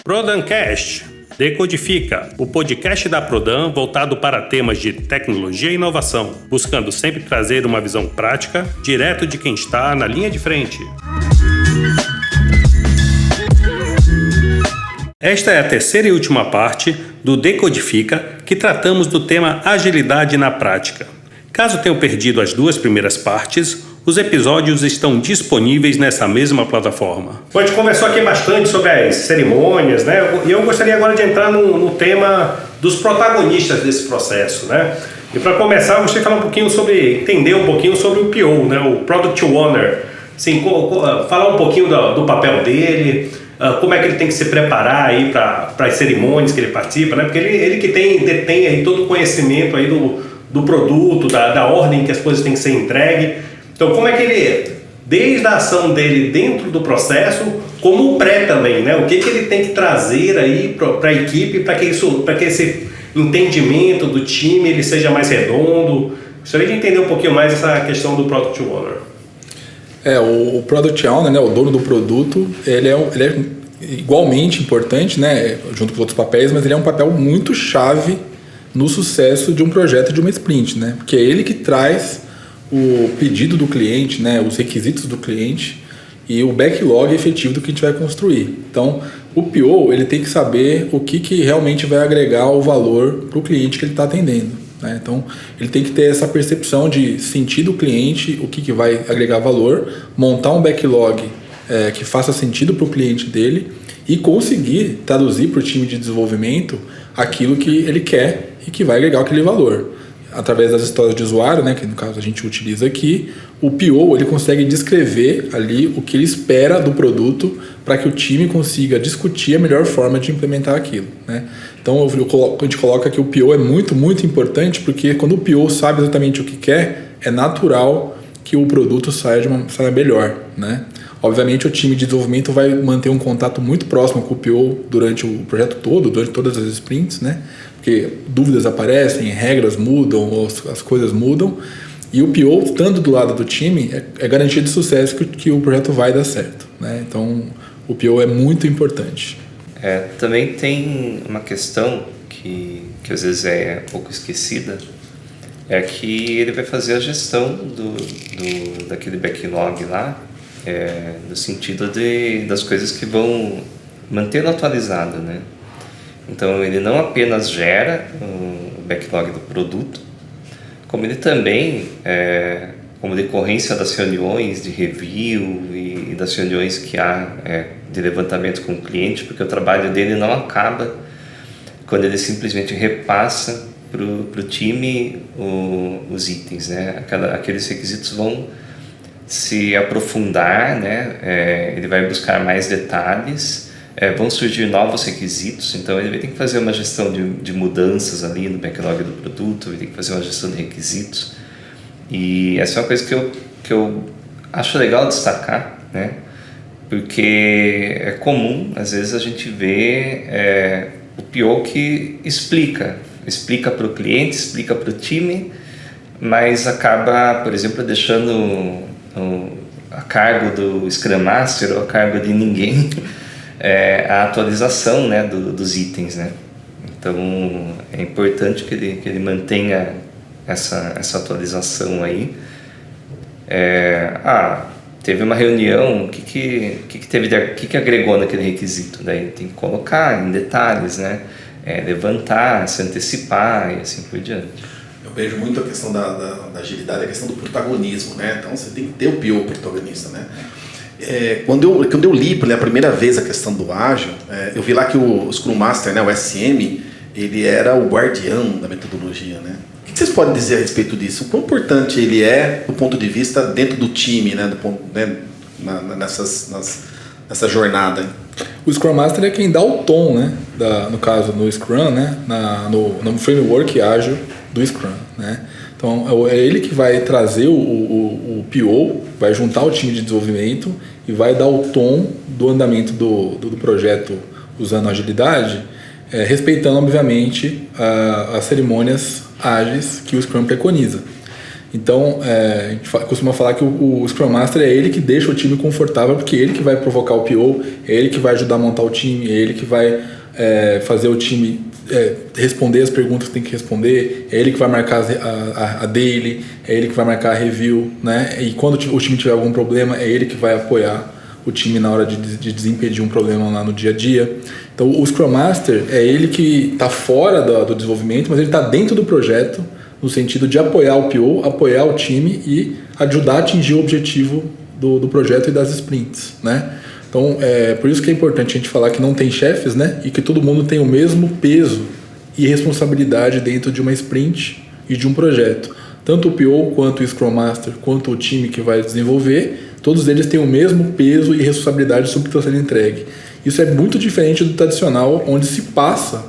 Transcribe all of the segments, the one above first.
Prodancast Decodifica, o podcast da Prodan voltado para temas de tecnologia e inovação, buscando sempre trazer uma visão prática, direto de quem está na linha de frente. Esta é a terceira e última parte do Decodifica, que tratamos do tema agilidade na prática. Caso tenham perdido as duas primeiras partes, os episódios estão disponíveis nessa mesma plataforma. Bom, a gente conversou aqui bastante sobre as cerimônias, né? E eu gostaria agora de entrar no tema dos protagonistas desse processo, né? E para começar, eu gostaria de falar entender um pouquinho sobre o PO, né? O Product Owner. Assim, falar um pouquinho do papel dele, como é que ele tem que se preparar aí para as cerimônias que ele participa, né? Porque ele que detém aí todo o conhecimento aí do produto, da ordem que as coisas têm que ser entregues. Então, como é que ele, desde a ação dele dentro do processo, como o pré também, né? O que ele tem que trazer aí para a equipe para que esse entendimento do time ele seja mais redondo? Gostaria de entender um pouquinho mais essa questão do Product Owner. O Product Owner, né, o dono do produto, ele é igualmente importante, né, junto com outros papéis, mas ele é um papel muito chave no sucesso de um projeto, de uma sprint, né? Porque é ele que traz o pedido do cliente, né, os requisitos do cliente e o backlog efetivo do que a gente vai construir. Então, o PO ele tem que saber o que realmente vai agregar o valor para o cliente que ele está atendendo, né? Então, ele tem que ter essa percepção de sentir do cliente o que vai agregar valor, montar um backlog que faça sentido para o cliente dele e conseguir traduzir para o time de desenvolvimento aquilo que ele quer e que vai agregar aquele valor. Através das histórias de usuário, né, que no caso a gente utiliza aqui, o PO ele consegue descrever ali o que ele espera do produto para que o time consiga discutir a melhor forma de implementar aquilo, né? Então a gente coloca que o PO é muito, muito importante porque quando o PO sabe exatamente o que quer, é natural que o produto saia melhor, né? Obviamente o time de desenvolvimento vai manter um contato muito próximo com o PO durante o projeto todo, durante todas as sprints, né? Porque dúvidas aparecem, regras mudam, as coisas mudam, e o PO, estando do lado do time, é garantia de sucesso que o projeto vai dar certo, né? Então, o PO é muito importante. Também tem uma questão que às vezes é um pouco esquecida, é que ele vai fazer a gestão daquele backlog lá, no sentido das coisas que vão mantê-lo atualizado, né? Então, ele não apenas gera o backlog do produto, como ele também, como decorrência das reuniões de review e das reuniões que há de levantamento com o cliente, porque o trabalho dele não acaba quando ele simplesmente repassa para o time os itens, né? Aqueles requisitos vão se aprofundar, né? Ele vai buscar mais detalhes. Vão surgir novos requisitos, então ele vai ter que fazer uma gestão de mudanças ali no backlog do produto, ele tem que fazer uma gestão de requisitos, e essa é uma coisa que eu acho legal destacar, né? Porque é comum, às vezes, a gente ver o PO que explica para o cliente, explica para o time, mas acaba, por exemplo, deixando a cargo do Scrum Master ou a cargo de ninguém a atualização, né, dos itens, né? Então é importante que ele mantenha essa atualização aí. Teve uma reunião, o que agregou naquele requisito? Daí tem que colocar em detalhes, né? Levantar, se antecipar e assim por diante. Eu vejo muito a questão da agilidade, a questão do protagonismo, né? Então você tem que ter o PO protagonista, né? Quando eu li pela primeira vez a questão do ágil, eu vi lá que o Scrum Master, né, o SM, ele era o guardião da metodologia, né? O que vocês podem dizer a respeito disso? O quão importante ele é do ponto de vista dentro do time, né, nessa jornada? O Scrum Master é quem dá o tom, né, no caso no Scrum, né, no framework ágil do Scrum, né? Então, é ele que vai trazer o PO, vai juntar o time de desenvolvimento e vai dar o tom do andamento do projeto usando agilidade, respeitando, obviamente, as cerimônias ágeis que o Scrum preconiza. Então, a gente costuma falar que o Scrum Master é ele que deixa o time confortável, porque é ele que vai provocar o PO, é ele que vai ajudar a montar o time, é ele que vai fazer o time responder as perguntas que tem que responder, é ele que vai marcar a daily, é ele que vai marcar a review, né? E quando o time tiver algum problema, é ele que vai apoiar o time na hora de desimpedir um problema lá no dia a dia. Então, o Scrum Master é ele que está fora do desenvolvimento, mas ele está dentro do projeto, no sentido de apoiar o PO, apoiar o time e ajudar a atingir o objetivo do projeto e das sprints, né? Então, por isso que é importante a gente falar que não tem chefes, né? E que todo mundo tem o mesmo peso e responsabilidade dentro de uma sprint e de um projeto. Tanto o PO, quanto o Scrum Master, quanto o time que vai desenvolver, todos eles têm o mesmo peso e responsabilidade sobre o que está sendo entregue. Isso é muito diferente do tradicional, onde se passa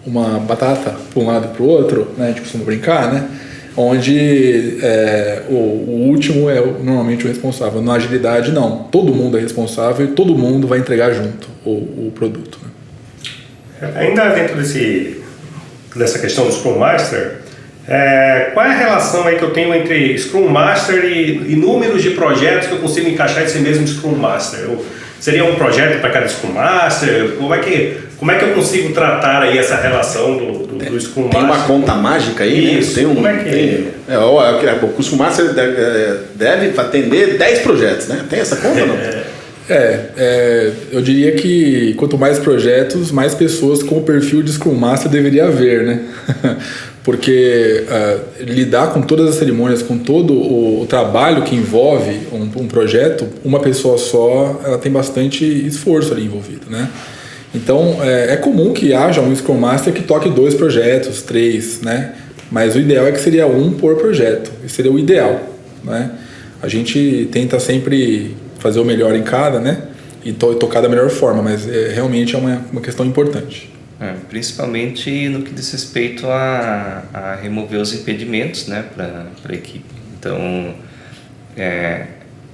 uma batata para um lado e para o outro, né? A gente costuma brincar, né? Onde o último é normalmente o responsável. Na agilidade, não. Todo mundo é responsável e todo mundo vai entregar junto o produto. Né? Ainda dentro dessa questão do Scrum Master, qual é a relação aí que eu tenho entre Scrum Master e números de projetos que eu consigo encaixar esse mesmo Scrum Master? Seria um projeto para cada Scrum Master? Como é que eu consigo tratar aí essa relação do Scrum Master? Tem uma conta mágica aí, isso, né? Como é que o Scrum Master deve atender 10 projetos, né? Tem essa conta ou não? Eu diria que quanto mais projetos, mais pessoas com o perfil de Scrum Master deveria haver, né? Porque lidar com todas as cerimônias, com todo o trabalho que envolve um projeto, uma pessoa só, ela tem bastante esforço ali envolvido, né? Então, é comum que haja um Scrum Master que toque 2 projetos, 3, né? Mas o ideal é que seria um por projeto. Esse seria o ideal, né? A gente tenta sempre fazer o melhor em cada, né? E tocar da melhor forma, mas realmente é uma questão importante. Principalmente no que diz respeito a remover os impedimentos, né, para a equipe. Então,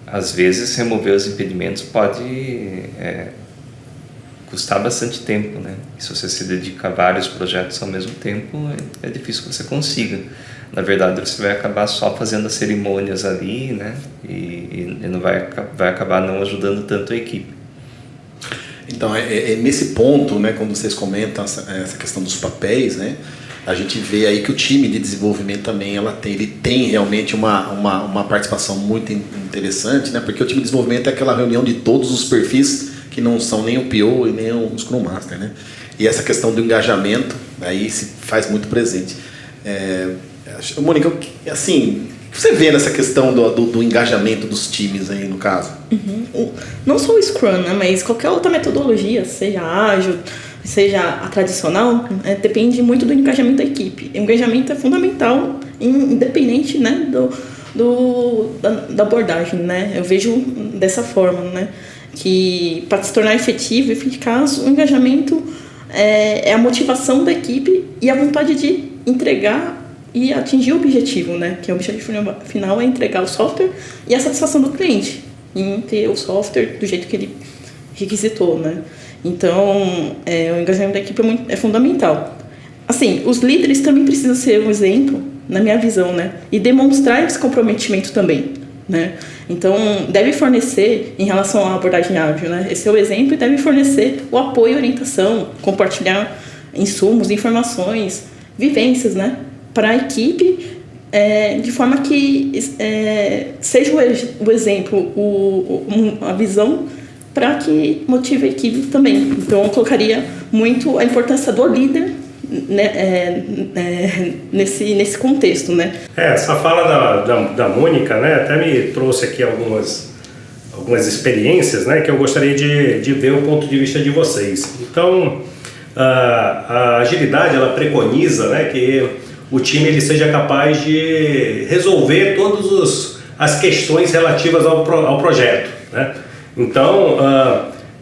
às vezes remover os impedimentos pode custar bastante tempo, né? E se você se dedica a vários projetos ao mesmo tempo, é difícil que você consiga. Na verdade, você vai acabar só fazendo as cerimônias ali, né? E não vai acabar não ajudando tanto a equipe. Então, nesse ponto, né, quando vocês comentam essa questão dos papéis, né, a gente vê aí que o time de desenvolvimento também ele tem realmente uma participação muito interessante, né, porque o time de desenvolvimento é aquela reunião de todos os perfis que não são nem o PO e nem o Scrum Master, né, e essa questão do engajamento aí se faz muito presente. Mônica, assim, você vê nessa questão do engajamento dos times aí no caso? Não só o Scrum, né, mas qualquer outra metodologia, seja ágil, seja a tradicional, depende muito do engajamento da equipe. O engajamento é fundamental, independente, né, da abordagem, né? Eu vejo dessa forma, né, que para se tornar efetivo e eficaz, o engajamento é a motivação da equipe e a vontade de entregar e atingir o objetivo, né? Que o objetivo final é entregar o software e a satisfação do cliente em ter o software do jeito que ele requisitou, né? Então, o engajamento da equipe é fundamental. Assim, os líderes também precisam ser um exemplo, na minha visão, né? E demonstrar esse comprometimento também, né? Então, deve fornecer, em relação à abordagem ágil, né? Esse é o exemplo, e deve fornecer o apoio e orientação, compartilhar insumos, informações, vivências, né? Para a equipe, de forma que seja o exemplo, a visão, para que motive a equipe também. Então, eu colocaria muito a importância do líder, né, nesse contexto, né? Essa fala da Mônica, né, até me trouxe aqui algumas experiências, né, que eu gostaria de ver o ponto de vista de vocês. Então, a agilidade, ela preconiza, né, que o time ele seja capaz de resolver todas as questões relativas ao projeto, né? Então,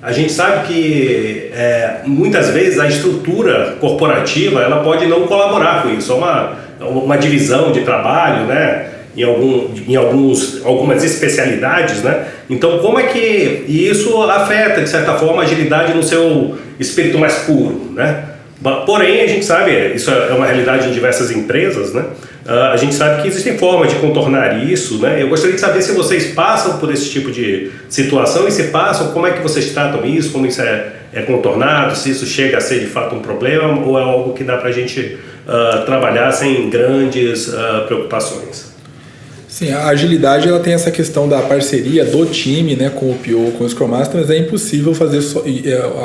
a gente sabe que muitas vezes a estrutura corporativa ela pode não colaborar com isso. É uma divisão de trabalho, né? Em algumas especialidades, né? Então, como é que isso afeta, de certa forma, a agilidade no seu espírito mais puro, né? Porém, a gente sabe, isso é uma realidade em diversas empresas, né? A gente sabe que existem formas de contornar isso, né? Eu gostaria de saber se vocês passam por esse tipo de situação e se passam, como é que vocês tratam isso, como isso é contornado, se isso chega a ser de fato um problema ou é algo que dá para a gente trabalhar sem grandes preocupações. Sim, a agilidade ela tem essa questão da parceria do time, né, com o PO, com o Scrum Master, mas é impossível fazer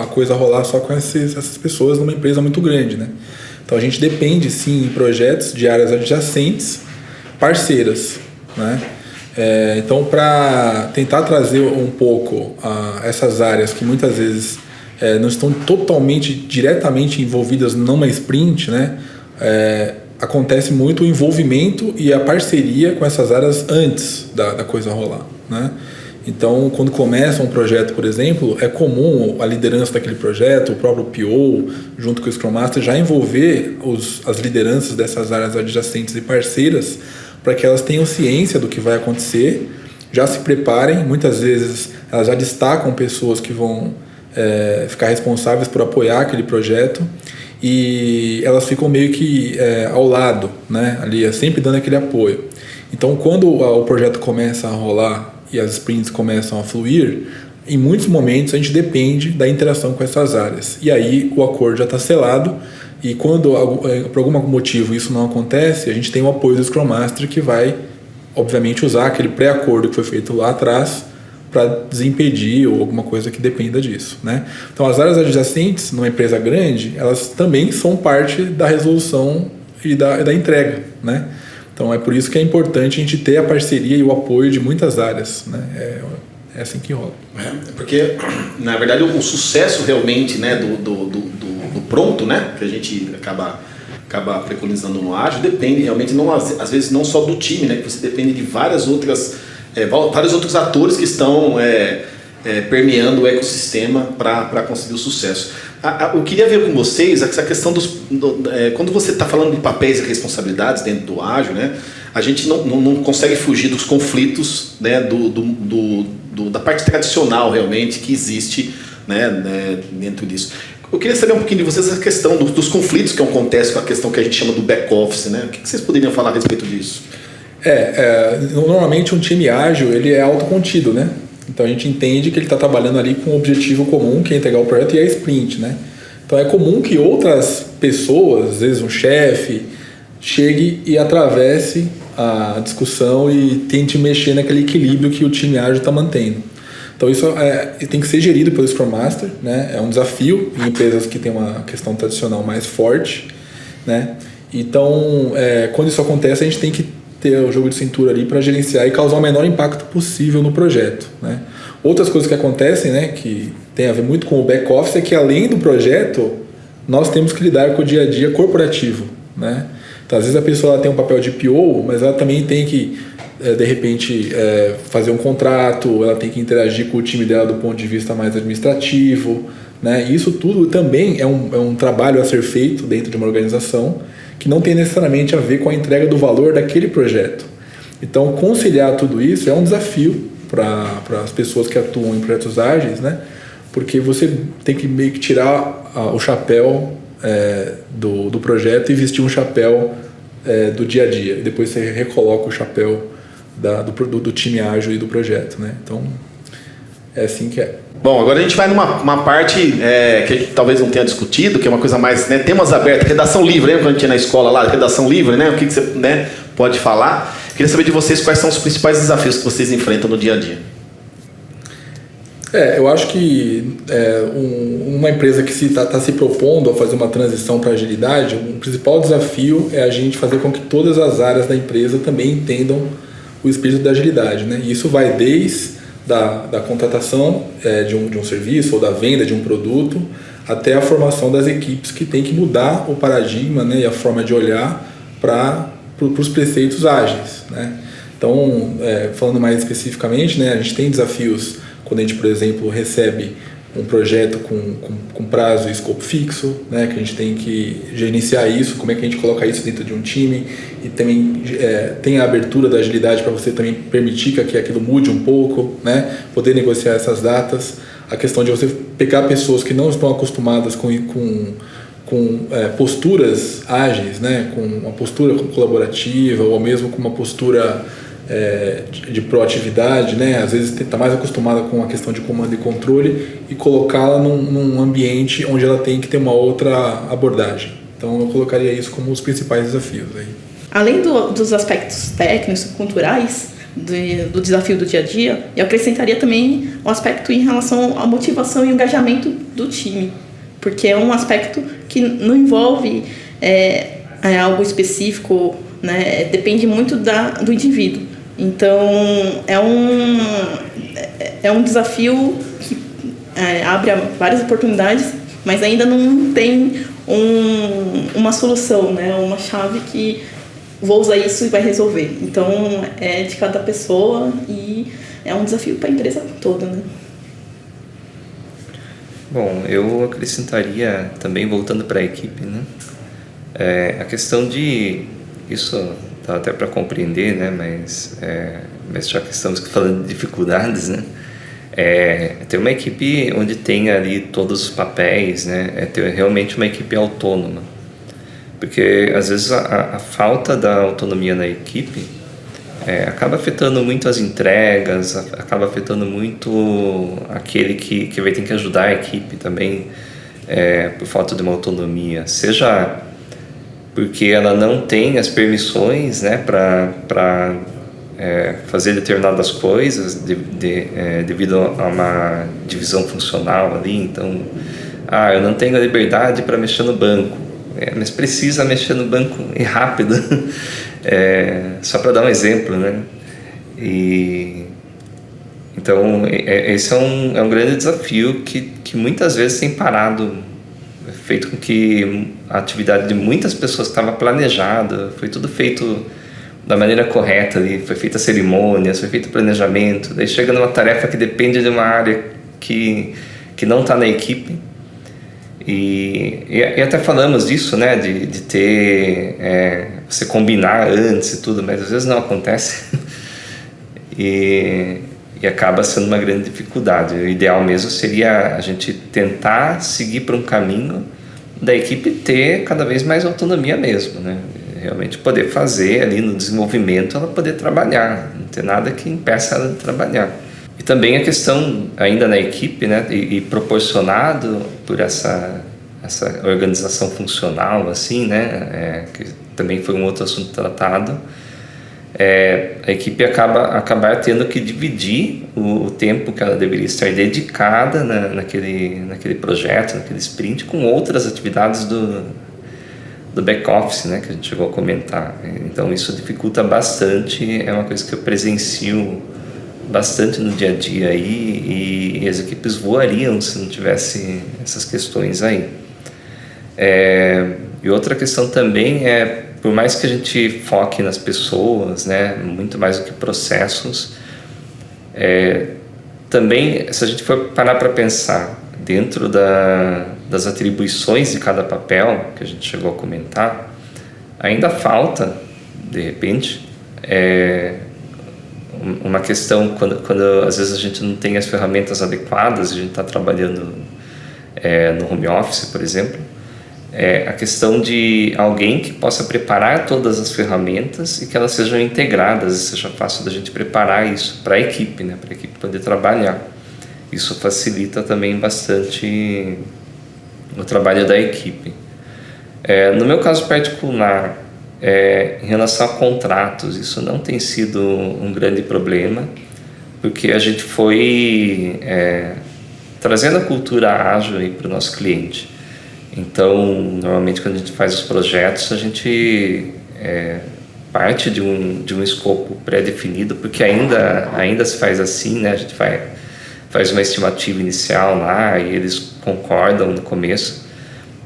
a coisa rolar só com essas pessoas numa empresa muito grande, né? Então a gente depende sim em projetos de áreas adjacentes, parceiras, né? Então para tentar trazer um pouco essas áreas que muitas vezes não estão totalmente diretamente envolvidas numa sprint, né? Acontece muito o envolvimento e a parceria com essas áreas antes da coisa rolar, né? Então, quando começa um projeto, por exemplo, é comum a liderança daquele projeto, o próprio PO, junto com o Scrum Master, já envolver as lideranças dessas áreas adjacentes e parceiras para que elas tenham ciência do que vai acontecer, já se preparem. Muitas vezes elas já destacam pessoas que vão ficar responsáveis por apoiar aquele projeto e elas ficam meio que ao lado, né? Ali, sempre dando aquele apoio. Então, quando o projeto começa a rolar e as sprints começam a fluir, em muitos momentos a gente depende da interação com essas áreas. E aí o acordo já está selado e quando por algum motivo isso não acontece, a gente tem o apoio do Scrum Master que vai, obviamente, usar aquele pré-acordo que foi feito lá atrás para desimpedir ou alguma coisa que dependa disso, né? Então as áreas adjacentes numa empresa grande, elas também são parte da resolução e da entrega, né? Então é por isso que é importante a gente ter a parceria e o apoio de muitas áreas, né? É assim que rola. Porque, na verdade, o sucesso realmente, né, do pronto, né, que a gente acaba preconizando no ágil, depende realmente, não, às vezes, não só do time, né, que você depende de vários outros atores que estão permeando o ecossistema para conseguir o sucesso. Eu queria ver com vocês essa questão quando você está falando de papéis e responsabilidades dentro do ágil, né, a gente não consegue fugir dos conflitos, né, da parte tradicional realmente que existe, né, dentro disso. Eu queria saber um pouquinho de vocês essa questão dos conflitos que acontecem com a questão que a gente chama do back-office, né? O que vocês poderiam falar a respeito disso? Normalmente um time ágil ele é autocontido, né? Então a gente entende que ele está trabalhando ali com um objetivo comum, que é entregar o projeto e a sprint, né? Então é comum que outras pessoas, às vezes um chefe, chegue e atravesse a discussão e tente mexer naquele equilíbrio que o time ágil está mantendo. Então isso tem que ser gerido pelo Scrum Master, né? É um desafio em empresas que têm uma questão tradicional mais forte, né? Então quando isso acontece a gente tem que ter o jogo de cintura ali para gerenciar e causar o menor impacto possível no projeto, né? Outras coisas que acontecem, né, que tem a ver muito com o back-office, é que além do projeto, nós temos que lidar com o dia a dia corporativo, né? Então, às vezes a pessoa tem um papel de PO, mas ela também tem que, de repente, fazer um contrato, ela tem que interagir com o time dela do ponto de vista mais administrativo, né? E isso tudo também é um trabalho a ser feito dentro de uma organização que não tem necessariamente a ver com a entrega do valor daquele projeto. Então, conciliar tudo isso é um desafio para as pessoas que atuam em projetos ágeis, né? Porque você tem que meio que tirar o chapéu do projeto e vestir um chapéu do dia a dia. E depois você recoloca o chapéu do time ágil e do projeto, né? Então, é assim que é. Bom, agora a gente vai numa parte que a gente talvez não tenha discutido, que é uma coisa mais, né, temas abertos, redação livre, lembra quando a gente ia na escola lá, redação livre, né? O que você, né, pode falar? Queria saber de vocês quais são os principais desafios que vocês enfrentam no dia a dia. Eu acho que uma empresa que está se propondo a fazer uma transição para agilidade, o principal desafio é a gente fazer com que todas as áreas da empresa também entendam o espírito da agilidade, né? E isso vai desde da contratação de um serviço ou da venda de um produto até a formação das equipes que tem que mudar o paradigma, né, e a forma de olhar para os preceitos ágeis, né? Então, falando mais especificamente, né, a gente tem desafios quando a gente, por exemplo, recebe um projeto com prazo e escopo fixo, né, que a gente tem que gerenciar isso, como é que a gente coloca isso dentro de um time e também tem a abertura da agilidade para você também permitir que aquilo mude um pouco, né, poder negociar essas datas, a questão de você pegar pessoas que não estão acostumadas com com posturas ágeis, né, com uma postura colaborativa ou mesmo com uma postura de proatividade, né, às vezes está mais acostumada com a questão de comando e controle, e colocá-la num ambiente onde ela tem que ter uma outra abordagem. Então eu colocaria isso como os principais desafios aí. Além dos aspectos técnicos e culturais do desafio do dia a dia, eu acrescentaria também um aspecto em relação à motivação e engajamento do time, porque é um aspecto que não envolve algo específico, né? Depende muito do indivíduo. Então é um desafio que abre várias oportunidades, mas ainda não tem uma solução, né? Uma chave que vou usar isso e vai resolver. Então é de cada pessoa e é um desafio para a empresa toda, né? Bom, eu acrescentaria também, voltando para a equipe, né? A questão de isso dá até para compreender, né? Mas já que estamos falando de dificuldades, né? Ter uma equipe onde tem ali todos os papéis, né? Ter realmente uma equipe autônoma, porque às vezes a falta da autonomia na equipe acaba afetando muito as entregas, acaba afetando muito aquele que vai ter que ajudar a equipe também, por falta de uma autonomia, seja porque ela não tem as permissões, né, para fazer determinadas coisas devido a uma divisão funcional ali. Então, eu não tenho a liberdade para mexer no banco, mas precisa mexer no banco e rápido. Só para dar um exemplo, né? Então esse é um grande desafio que muitas vezes tem parado, feito com que a atividade de muitas pessoas que estava planejada, foi tudo feito da maneira correta ali, foi feita cerimônias, foi feito planejamento, daí chega numa tarefa que depende de uma área que não está na equipe. E até falamos disso, né, de ter você combinar antes e tudo, mas às vezes não acontece. e acaba sendo uma grande dificuldade. O ideal mesmo seria a gente tentar seguir por um caminho da equipe ter cada vez mais autonomia mesmo, né? Realmente poder fazer ali no desenvolvimento, ela poder trabalhar, não ter nada que impeça ela de trabalhar. E também a questão ainda na equipe, né, e proporcionado por essa organização funcional, assim, né, que também foi um outro assunto tratado, a equipe acabar tendo que dividir o tempo que ela deveria estar dedicada naquele projeto, naquele sprint, com outras atividades do back-office, né, que a gente chegou a comentar. Então isso dificulta bastante, é uma coisa que eu presencio bastante no dia a dia aí, e as equipes voariam se não tivesse essas questões aí. E outra questão também por mais que a gente foque nas pessoas, né, muito mais do que processos, também, se a gente for parar para pensar dentro das atribuições de cada papel que a gente chegou a comentar, ainda falta, de repente, uma questão quando às vezes a gente não tem as ferramentas adequadas, a gente está trabalhando no home office, por exemplo, a questão de alguém que possa preparar todas as ferramentas e que elas sejam integradas e seja fácil da gente preparar isso para a equipe, né, para a equipe poder trabalhar. Isso facilita também bastante o trabalho da equipe. No meu caso particular, em relação a contratos, isso não tem sido um grande problema, porque a gente foi trazendo a cultura ágil para o nosso cliente. Então, normalmente quando a gente faz os projetos, a gente parte de um escopo pré-definido, porque ainda se faz assim, né? A gente faz uma estimativa inicial lá e eles concordam no começo,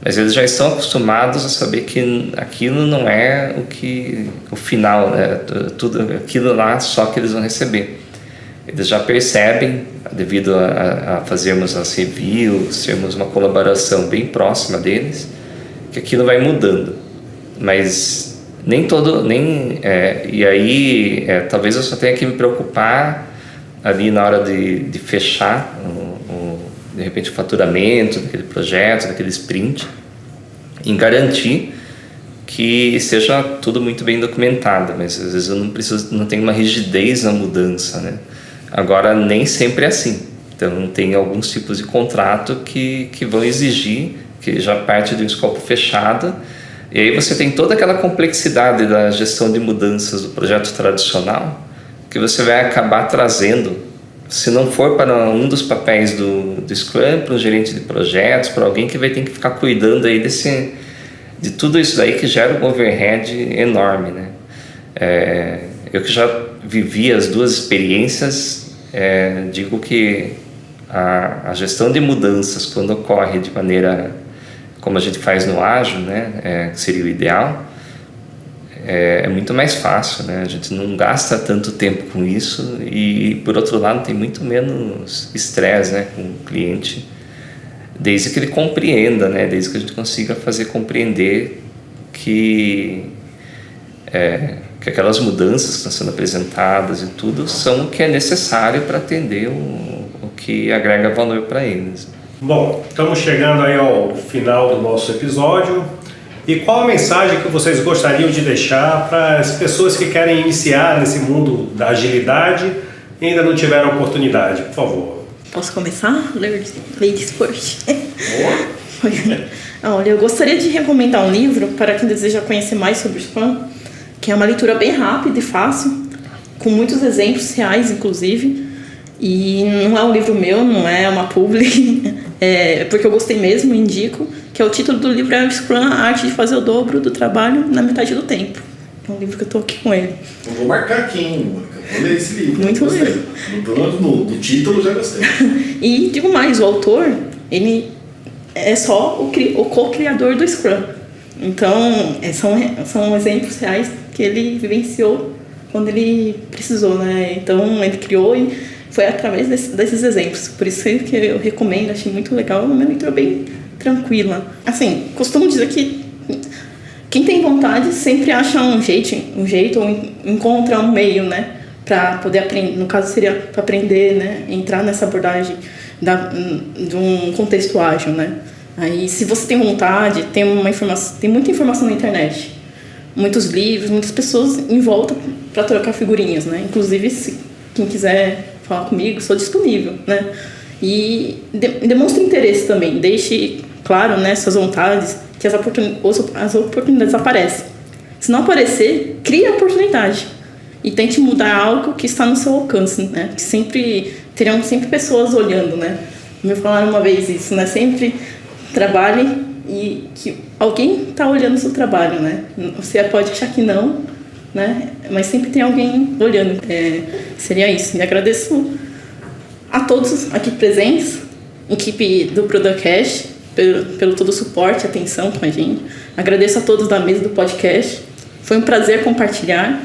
mas eles já estão acostumados a saber que aquilo não é o final, né? Tudo aquilo lá só que eles vão receber. Eles já percebem, devido a fazermos as reviews, termos uma colaboração bem próxima deles, que aquilo vai mudando. Mas e aí talvez eu só tenha que me preocupar ali na hora de fechar de repente o faturamento daquele projeto, daquele sprint, em garantir que seja tudo muito bem documentado, mas às vezes eu não tenho uma rigidez na mudança, né? Agora, nem sempre é assim. Então, tem alguns tipos de contrato que vão exigir que já parte de um escopo fechado, e aí você tem toda aquela complexidade da gestão de mudanças do projeto tradicional que você vai acabar trazendo, se não for para um dos papéis do Scrum, para um gerente de projetos, para alguém que vai ter que ficar cuidando aí de tudo isso daí que gera um overhead enorme, né? Eu que já vivi as duas experiências, digo que a gestão de mudanças, quando ocorre de maneira como a gente faz no ágil, né, que seria o ideal, é muito mais fácil, né? A gente não gasta tanto tempo com isso e, por outro lado, tem muito menos estresse, né, com o cliente, desde que ele compreenda, né, desde que a gente consiga fazer compreender que aquelas mudanças que estão sendo apresentadas e tudo são o que é necessário para atender o que agrega valor para eles. Bom, estamos chegando aí ao final do nosso episódio. E qual a mensagem que vocês gostariam de deixar para as pessoas que querem iniciar nesse mundo da agilidade e ainda não tiveram oportunidade? Por favor. Posso começar? Ladies first. Olha, eu gostaria de recomendar um livro para quem deseja conhecer mais sobre o Scrum, que é uma leitura bem rápida e fácil, com muitos exemplos reais, inclusive. E não é um livro meu, não é uma publi, porque eu gostei mesmo, indico, que é o título do livro é o Scrum, a arte de fazer o dobro do trabalho na metade do tempo. É um livro que eu estou aqui com ele. Eu vou marcar aqui, hein, Mônica? Vou ler esse livro. Muito legal. No título já gostei. E digo mais, o autor, ele é só o co-criador do Scrum. Então, são exemplos reais que ele vivenciou quando ele precisou, né? Então, ele criou e foi através desses exemplos. Por isso que eu recomendo, achei muito legal, uma leitura bem tranquila. Assim, costumo dizer que quem tem vontade sempre acha um jeito ou encontra um meio, né? Para poder aprender, no caso seria para aprender, né? Entrar nessa abordagem de um contexto ágil, né? Aí, se você tem vontade, tem muita informação na internet, muitos livros, muitas pessoas em volta para trocar figurinhas, né? Inclusive, se quem quiser falar comigo, sou disponível, né? E demonstre interesse também, deixe claro, né, suas vontades, que as oportunidades aparecem. Se não aparecer, crie a oportunidade e tente mudar algo que está no seu alcance, né? Que terão sempre pessoas olhando, né? Me falaram uma vez isso, né? Sempre trabalhe e que alguém está olhando o seu trabalho, né? Você pode achar que não, né? Mas sempre tem alguém olhando. Seria isso. E agradeço a todos aqui presentes, equipe do Producast, pelo todo o suporte e atenção com a gente. Agradeço a todos da mesa do podcast. Foi um prazer compartilhar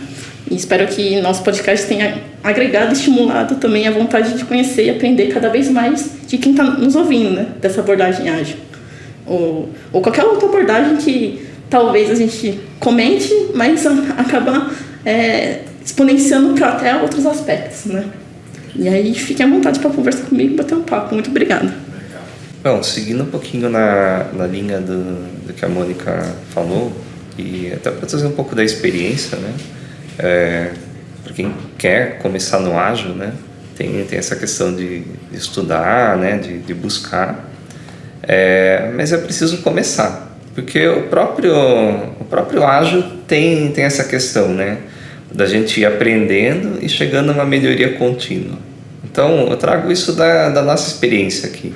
e espero que nosso podcast tenha agregado e estimulado também a vontade de conhecer e aprender cada vez mais de quem está nos ouvindo, né? Dessa abordagem ágil. Ou qualquer outra abordagem que talvez a gente comente, mas acaba exponenciando para até outros aspectos, né? E aí, fique à vontade para conversar comigo e bater um papo. Muito obrigada. Bom, seguindo um pouquinho na linha do que a Mônica falou, e até para trazer um pouco da experiência, né? Para quem quer começar no ágil, né? Tem essa questão de estudar, né? De buscar, mas é preciso começar. Porque o próprio ágil tem essa questão, né? Da gente ir aprendendo e chegando a uma melhoria contínua. Então, eu trago isso da nossa experiência aqui.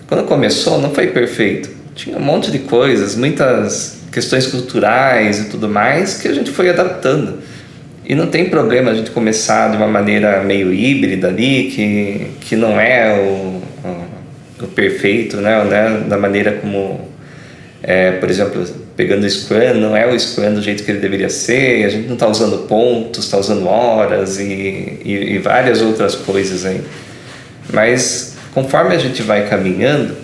Quando começou, não foi perfeito. Tinha um monte de coisas, muitas questões culturais e tudo mais, que a gente foi adaptando. E não tem problema a gente começar de uma maneira meio híbrida ali, que não é o perfeito, né? Da maneira como... por exemplo, pegando o Scrum, não é o Scrum do jeito que ele deveria ser, a gente não está usando pontos, está usando horas e várias outras coisas aí. Mas conforme a gente vai caminhando,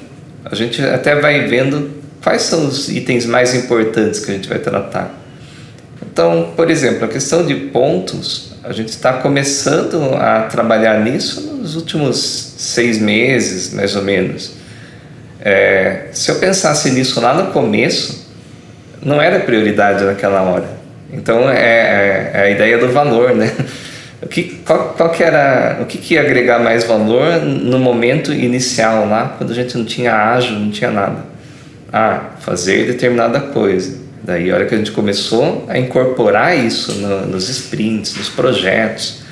a gente até vai vendo quais são os itens mais importantes que a gente vai tratar. Então, por exemplo, a questão de pontos, a gente está começando a trabalhar nisso nos últimos 6 meses, mais ou menos. Se eu pensasse nisso lá no começo, não era prioridade naquela hora. Então é a ideia do valor, né? O que ia agregar mais valor no momento inicial lá, quando a gente não tinha ágil, não tinha nada? Fazer determinada coisa. Daí a hora que a gente começou a incorporar isso nos sprints, nos projetos,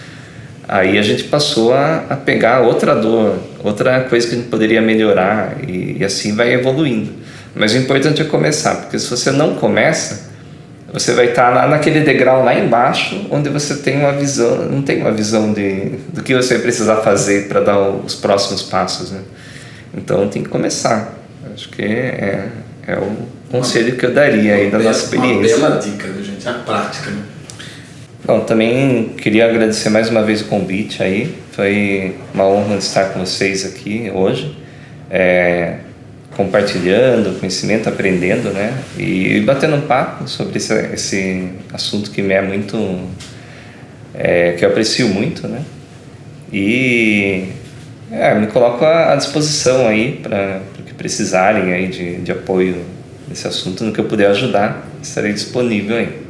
aí a gente passou a pegar outra dor, outra coisa que a gente poderia melhorar e assim vai evoluindo. Mas o importante é começar, porque se você não começa, você vai estar lá naquele degrau lá embaixo, onde você tem uma visão, não tem uma visão do que você vai precisar fazer para dar os próximos passos, né? Então tem que começar. Acho que é o conselho que eu daria aí da nossa experiência. Uma bela dica, né, gente? A prática, né? Bom, também queria agradecer mais uma vez o convite aí. Foi uma honra estar com vocês aqui hoje, compartilhando conhecimento, aprendendo, né? E batendo um papo sobre esse assunto que me é muito... que eu aprecio muito, né? E me coloco à disposição aí para o que precisarem aí de apoio nesse assunto, no que eu puder ajudar, estarei disponível aí.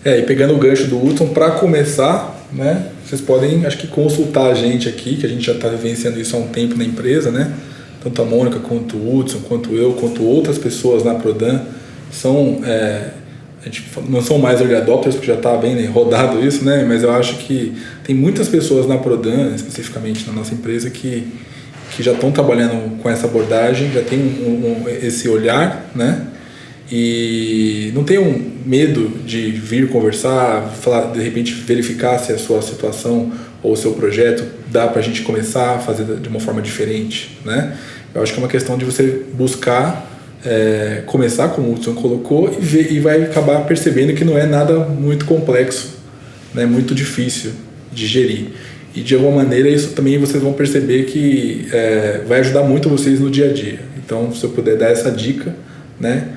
E pegando o gancho do Hudson, para começar, né, vocês podem, acho que, consultar a gente aqui, que a gente já está vivenciando isso há um tempo na empresa, né? Tanto a Mônica, quanto o Hudson, quanto eu, quanto outras pessoas na Prodan, a gente não são mais early adopters, porque já está bem, né, rodado isso, né? Mas eu acho que tem muitas pessoas na Prodan, especificamente na nossa empresa, que já estão trabalhando com essa abordagem, já tem esse olhar, né? E não tenham medo de vir conversar, falar, de repente verificar se a sua situação ou o seu projeto dá para a gente começar a fazer de uma forma diferente, né? Eu acho que é uma questão de você buscar começar, como o Hudson colocou, e vai acabar percebendo que não é nada muito complexo, né? Muito difícil de gerir. E de alguma maneira isso também vocês vão perceber que vai ajudar muito vocês no dia a dia. Então, se eu puder dar essa dica, né?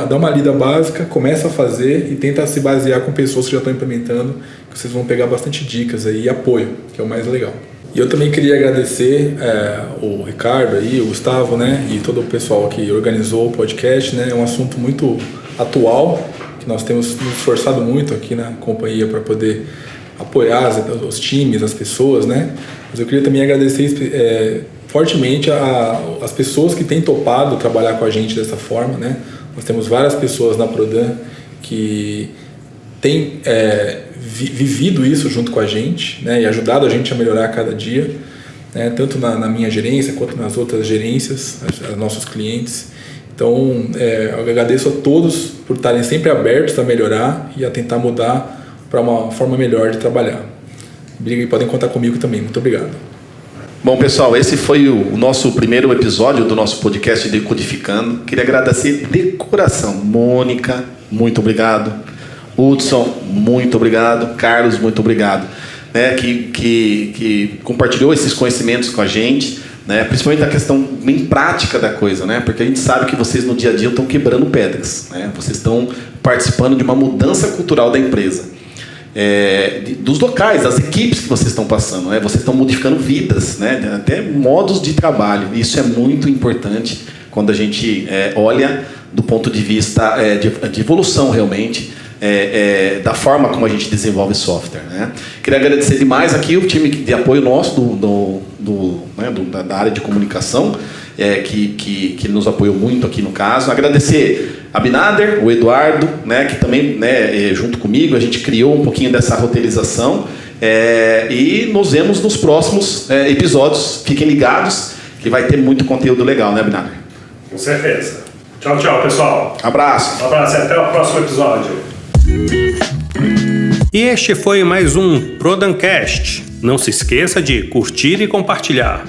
Dá uma lida básica, começa a fazer e tenta se basear com pessoas que já estão implementando, que vocês vão pegar bastante dicas aí, e apoio, que é o mais legal. E eu também queria agradecer o Ricardo aí, o Gustavo, né, e todo o pessoal que organizou o podcast, né? É um assunto muito atual, que nós temos nos esforçado muito aqui na companhia para poder apoiar os times, as pessoas, né? Mas eu queria também agradecer fortemente as pessoas que têm topado trabalhar com a gente dessa forma, né? Nós temos várias pessoas na Prodan que têm vivido isso junto com a gente, né? E ajudado a gente a melhorar a cada dia, né? Tanto na minha gerência quanto nas outras gerências, os nossos clientes. Então, eu agradeço a todos por estarem sempre abertos a melhorar e a tentar mudar para uma forma melhor de trabalhar. E podem contar comigo também. Muito obrigado. Bom, pessoal, esse foi o nosso primeiro episódio do nosso podcast Decodificando. Queria agradecer de coração. Mônica, muito obrigado. Hudson, muito obrigado. Carlos, muito obrigado. Né, que compartilhou esses conhecimentos com a gente, né, principalmente da questão bem prática da coisa, né, porque a gente sabe que vocês no dia a dia estão quebrando pedras, né, vocês estão participando de uma mudança cultural da empresa. Dos locais, das equipes que vocês estão passando, né? Vocês estão modificando vidas, né? Até modos de trabalho. Isso é muito importante quando a gente olha do ponto de vista de evolução realmente, da forma como a gente desenvolve software, né? Queria agradecer demais aqui o time de apoio nosso da área de comunicação, que nos apoiou muito aqui no caso. Agradecer a Binader, o Eduardo, né, que também, né, junto comigo, a gente criou um pouquinho dessa roteirização, e nos vemos nos próximos episódios. Fiquem ligados que vai ter muito conteúdo legal, né, Binader? Com certeza. Tchau, tchau, pessoal. Abraço. Um abraço e até o próximo episódio. E este foi mais um Prodancast. Não se esqueça de curtir e compartilhar.